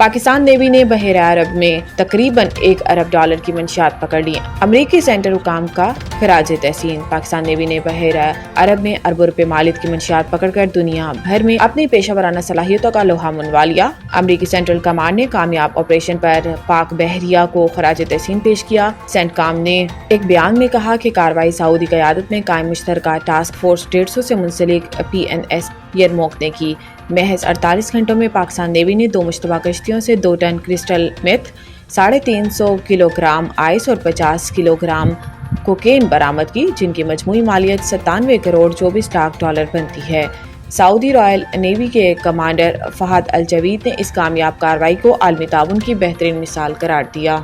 Pakistan navy نے بحیرہ عرب میں تقریباً $1 ارب کی منشیات پکڑ لی۔ امریکی سینٹر حکام کا خراج تحسین۔ پاکستان نیوی نے بحیرہ عرب میں اربوں روپے مالیت کی منشیات پکڑ کر دنیا بھر میں اپنی پیشہ ورانہ صلاحیتوں کا لوہا منوا لیا۔ امریکی سینٹرل کمانڈ نے کامیاب آپریشن پر پاک بحریہ کو خراج تحسین پیش کیا۔ سینٹ کام نے ایک بیان میں کہا کہ کارروائی سعودی قیادت میں قائم مشترکہ ٹاسک فورس 150 سے منسلک PNS یرموک نے کی۔ محض 48 گھنٹوں میں پاکستان نیوی نے 2 مشتبہ کشتیوں سے 2 ton crystal math, 350 kilo gram ice اور 50 کلو گرام کوکین برآمد کی، جن کی مجموعی مالیت $97 کروڑ 24 لاکھ بنتی ہے۔ سعودی رائل نیوی کے کمانڈر فہد الجوید نے اس کامیاب کارروائی کو عالمی تعاون کی بہترین مثال قرار دیا۔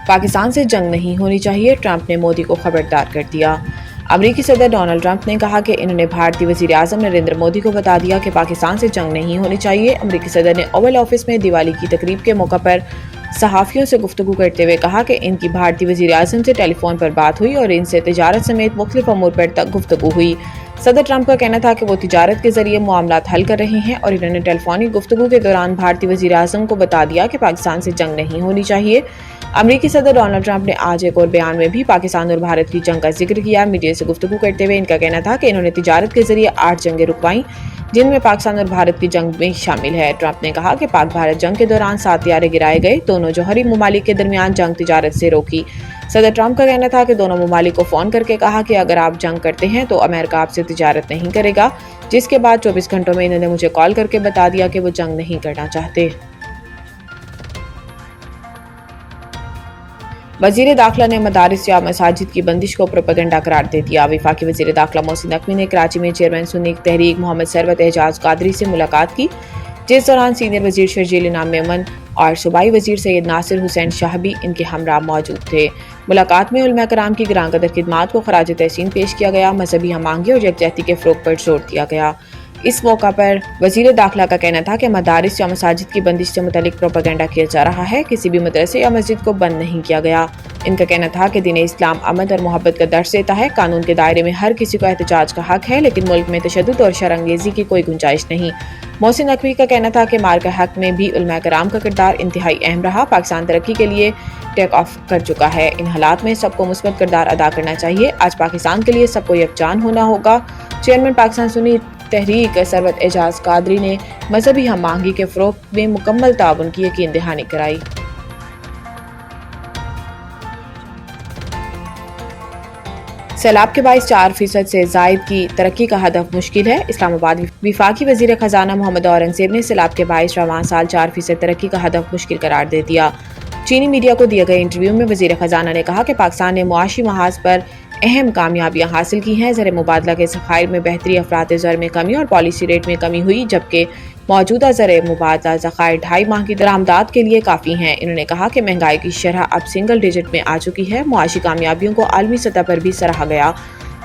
پاکستان سے جنگ نہیں ہونی چاہیے، ٹرمپ نے مودی کو خبردار کر دیا۔ امریکی صدر ڈونلڈ ٹرمپ نے کہا کہ انہوں نے بھارتی وزیر اعظم نریندر مودی کو بتا دیا کہ پاکستان سے جنگ نہیں ہونی چاہیے۔ امریکی صدر نے اوول آفس میں دیوالی کی تقریب کے موقع پر صحافیوں سے گفتگو کرتے ہوئے کہا کہ ان کی بھارتی وزیر اعظم سے ٹیلی فون پر بات ہوئی اور ان سے تجارت سمیت مختلف امور پر گفتگو ہوئی۔ صدر ٹرمپ کا کہنا تھا کہ وہ تجارت کے ذریعے معاملات حل کر رہے ہیں اور انہوں نے ٹیلی فونک گفتگو کے دوران بھارتی وزیر اعظم کو بتا دیا کہ پاکستان سے جنگ نہیں ہونی چاہیے۔ امریکی صدر ڈونلڈ ٹرمپ نے آج ایک اور بیان میں بھی پاکستان اور بھارت کی جنگ کا ذکر کیا۔ میڈیا سے گفتگو کرتے ہوئے ان کا کہنا تھا کہ انہوں نے تجارت کے ذریعے 8 جنگیں رکوائیں، جن میں پاکستان اور بھارت کی جنگ بھی شامل ہے۔ ٹرمپ نے کہا کہ پاک بھارت جنگ کے دوران 7 طیارے گرائے گئے، دونوں جوہری ممالک کے درمیان جنگ تجارت سے روکی۔ صدر ٹرمپ کا کہنا تھا کہ دونوں ممالک کو فون کر کے کہا کہ اگر آپ جنگ کرتے ہیں تو امریکہ آپ سے تجارت نہیں کرے گا، جس کے بعد 24 گھنٹوں میں انہوں نے مجھے کال کر کے بتا دیا کہ وہ جنگ نہیں کرنا چاہتے۔ وزیر داخلہ نے مدارس یا مساجد کی بندش کو پروپیگنڈا قرار دے دیا۔ وفاقی وزیر داخلہ محسن نقوی نے کراچی میں چیئرمین سنی تحریک محمد ثروت اعجاز قادری سے ملاقات کی، جس دوران سینئر وزیر شرجیل انعام میمن اور صوبائی وزیر سید ناصر حسین شاہ بھی ان کے ہمراہ موجود تھے۔ ملاقات میں علماء کرام کی گراں قدر خدمات کو خراج تحسین پیش کیا گیا، مذہبی ہم آہنگی اور یکجہتی کے فروغ پر زور دیا گیا۔ اس موقع پر وزیر داخلہ کا کہنا تھا کہ مدارس یا مساجد کی بندش سے متعلق پروپیگنڈا کیا جا رہا ہے، کسی بھی مدرسے یا مسجد کو بند نہیں کیا گیا۔ ان کا کہنا تھا کہ دین اسلام امن اور محبت کا درس دیتا ہے، قانون کے دائرے میں ہر کسی کو احتجاج کا حق ہے، لیکن ملک میں تشدد اور شر انگیزی کی کوئی گنجائش نہیں۔ محسن نقوی کا کہنا تھا کہ مارکہ حق میں بھی علماء کرام کا کردار انتہائی اہم رہا۔ پاکستان ترقی کے لیے ٹیک آف کر چکا ہے، ان حالات میں سب کو مثبت کردار ادا کرنا چاہیے۔ آج پاکستان کے لیے سب کو یکجان ہونا ہوگا۔ چیئرمین پاکستان سنی تحریک ثروت اعجاز قادری نے مذہبی ہم آہنگی کے فروغ میں مکمل تعاون کی یقین دہانی کرائی۔ سیلاب کے باعث 4% سے زائد کی ترقی کا ہدف مشکل ہے۔ اسلام آباد وفاقی وزیر خزانہ محمد اورنگزیب نے سیلاب کے باعث رواں سال 4% ترقی کا ہدف مشکل قرار دے دیا۔ چینی میڈیا کو دیے گئے انٹرویو میں وزیر خزانہ نے کہا کہ پاکستان نے معاشی محاذ پر اہم کامیابیاں حاصل کی ہیں۔ زر مبادلہ کے ذخائر میں بہتری، افراط زر میں کمی اور پالیسی ریٹ میں کمی ہوئی، جبکہ موجودہ زر مبادلہ ذخائر 2.5 ماہ کی درآمدات کے لیے کافی ہیں۔ انہوں نے کہا کہ مہنگائی کی شرح اب سنگل ڈیجٹ میں آ چکی ہے۔ معاشی کامیابیوں کو عالمی سطح پر بھی سراہا گیا۔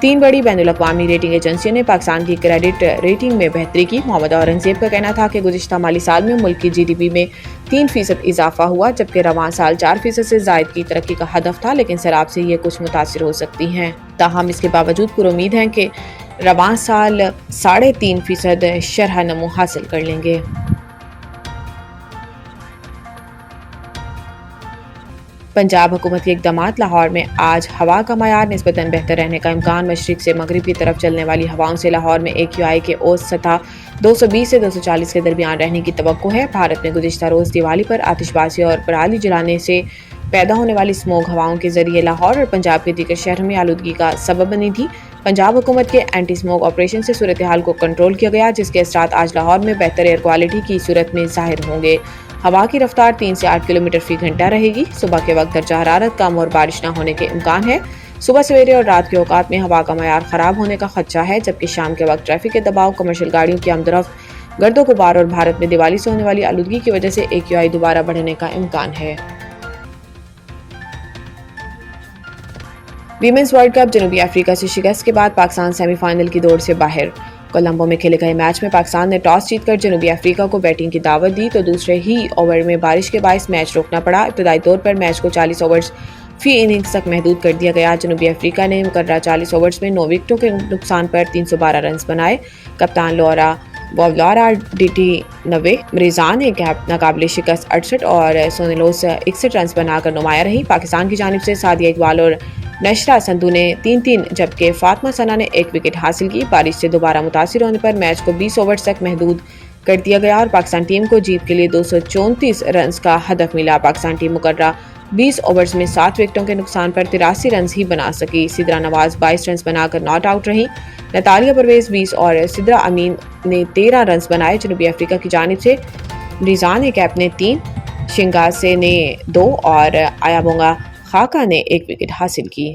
3 بڑی بین الاقوامی ریٹنگ ایجنسیوں نے پاکستان کی کریڈٹ ریٹنگ میں بہتری کی۔ محمد اورنگزیب کا کہنا تھا کہ گزشتہ مالی سال میں ملک کی GDP میں 3% اضافہ ہوا، جبکہ رواں سال 4% سے زائد کی ترقی کا ہدف تھا، لیکن سیلاب سے یہ کچھ متاثر ہو سکتی ہیں۔ تاہم اس کے باوجود پر امید ہے کہ رواں سال 3.5% شرح نمو حاصل کر لیں گے۔ پنجاب حکومت کے اقدامات۔ لاہور میں آج ہوا کا معیار نسبتاً بہتر رہنے کا امکان۔ مشرق سے مغرب کی طرف چلنے والی ہواؤں سے لاہور میں AQI کے اوسط سطح 220 سے 240 کے درمیان رہنے کی توقع ہے۔ بھارت میں گزشتہ روز دیوالی پر آتش بازی اور پرالی جلانے سے پیدا ہونے والی اسموگ ہواؤں کے ذریعے لاہور اور پنجاب کے دیگر شہروں میں آلودگی کا سبب بنی تھی۔ پنجاب حکومت کے اینٹی اسموگ آپریشن سے صورتحال کو کنٹرول کیا گیا، جس کے اثرات آج لاہور میں بہتر ایئر کوالٹی کی صورت میں ظاہر ہوں گے۔ ہوا کی رفتار 3 سے 8 کلومیٹر فی گھنٹہ رہے گی۔ صبح کے وقت درجہ حرارت کم اور بارش نہ ہونے کے امکان ہے۔ صبح سویرے اور رات کے اوقات میں ہوا کا معیار خراب ہونے کا خدشہ ہے، جبکہ شام کے وقت ٹریفک کے دباؤ، کمرشل گاڑیوں کی آمد و رفت، گرد و غبار اور بھارت میں دیوالی سے ہونے والی آلودگی کی وجہ سے AQI دوبارہ بڑھنے کا امکان ہے۔ Women's world cup. جنوبی افریقہ سے شکست کے بعد پاکستان سیمی فائنل کی دوڑ سے باہر۔ کولمبو میں کھیلے گئے میچ میں پاکستان نے ٹاس جیت کر جنوبی افریقہ کو بیٹنگ کی دعوت دی، تو دوسرے ہی اوور میں بارش کے باعث میچ روکنا پڑا۔ ابتدائی طور پر میچ کو 40 اوورز فی اننگز تک محدود کر دیا گیا۔ جنوبی افریقہ نے مقررہ 40 اوورز میں 9 وکٹوں کے نقصان پر 312 رنز بنائے۔ کپتان لورا وولارا DT 90، مریزان نے ناقابل شکست 68 اور سونیلوس 61 رنز بنا کر نمایاں رہی۔ پاکستان کی جانب سے سعدیہ اقبال اور نشرہ سندھو نے 3 جبکہ فاطمہ ثنا نے 1 وکٹ حاصل کی۔ بارش سے دوبارہ متاثر ہونے پر میچ کو 20 اوورز تک محدود کر دیا گیا اور پاکستان ٹیم کو جیت کے لیے 234 رنز کا ہدف ملا۔ پاکستان ٹیم مقررہ 20 اوورز میں 7 وکٹوں کے نقصان پر 83 رنز ہی بنا سکی۔ سدرا نواز 22 رنز بنا کر ناٹ آؤٹ رہی۔ نتالیہ پرویز 20 اور سدرا امین نے 13 رنز بنائے۔ جنوبی افریقہ کی جانب سے ریزان کیپ نے 3، شنگاسے نے 2 اور آیابونگا خاکا نے 1 وکٹ حاصل کی۔